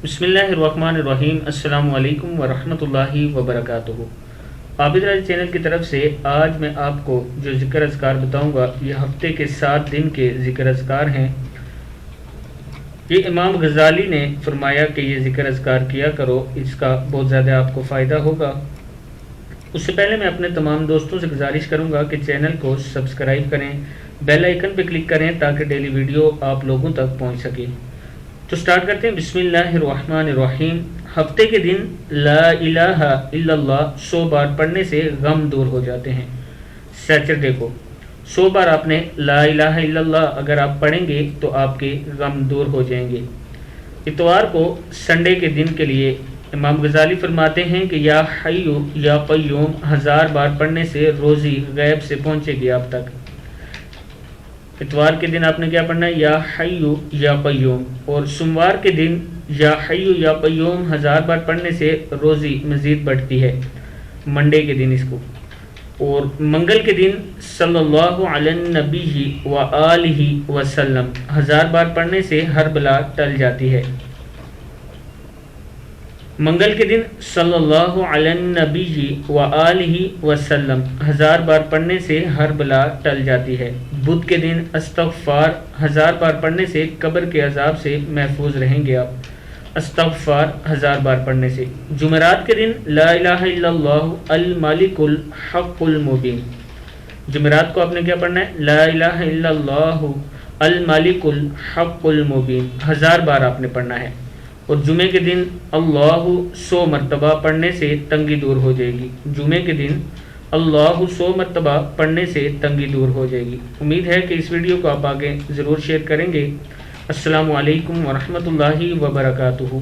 بسم اللہ الرحمن الرحیم۔ السلام علیکم ورحمۃ اللہ وبرکاتہ۔ عابد راج چینل کی طرف سے آج میں آپ کو جو ذکر اذکار بتاؤں گا یہ ہفتے کے 7 دن کے ذکر اذکار ہیں۔ یہ امام غزالی نے فرمایا کہ یہ ذکر اذکار کیا کرو، اس کا بہت زیادہ آپ کو فائدہ ہوگا۔ اس سے پہلے میں اپنے تمام دوستوں سے گزارش کروں گا کہ چینل کو سبسکرائب کریں، بیل آئیکن پہ کلک کریں تاکہ ڈیلی ویڈیو آپ لوگوں تک پہنچ سکے۔ تو سٹارٹ کرتے ہیں۔ بسم اللہ الرحمن الرحیم۔ ہفتے کے دن لا الہ الا اللہ 100 بار پڑھنے سے غم دور ہو جاتے ہیں۔ سیٹرڈے کو 100 بار آپ نے لا الہ الا اللہ اگر آپ پڑھیں گے تو آپ کے غم دور ہو جائیں گے۔ اتوار کو سنڈے کے دن کے لیے امام غزالی فرماتے ہیں کہ یا حی یا قیوم 1000 بار پڑھنے سے روزی غیب سے پہنچے گی آپ تک۔ اتوار کے دن آپ نے کیا پڑھنا ہے؟ یا حی یا قیوم۔ اور سوموار کے دن یا حی یا قیوم 1000 بار پڑھنے سے روزی مزید بڑھتی ہے، منڈے کے دن اس کو۔ اور منگل کے دن صلی اللہ علی النبی و آلہ وسلم 1000 بار پڑھنے سے ہر بلا ٹل جاتی ہے۔ منگل کے دن صلی اللہ علی النبی و آلہ وسلم 1000 بار پڑھنے سے ہر بلا ٹل جاتی ہے۔ بدھ کے دن استغفار 1000 بار پڑھنے سے قبر کے عذاب سے محفوظ رہیں گے آپ، استغفار 1000 بار پڑھنے سے۔ جمعرات کے دن لا الہ الا اللہ المالک الحق المبین۔ جمعرات کو آپ نے کیا پڑھنا ہے؟ لا الہ الا اللہ المالک الحق المبین 1000 بار آپ نے پڑھنا ہے۔ اور جمعے کے دن اللہ 100 مرتبہ پڑھنے سے تنگی دور ہو جائے گی۔ جمعے کے دن اللہ 100 مرتبہ پڑھنے سے تنگی دور ہو جائے گی۔ امید ہے کہ اس ویڈیو کو آپ آگے ضرور شیئر کریں گے۔ السلام علیکم ورحمۃ اللہ وبرکاتہ۔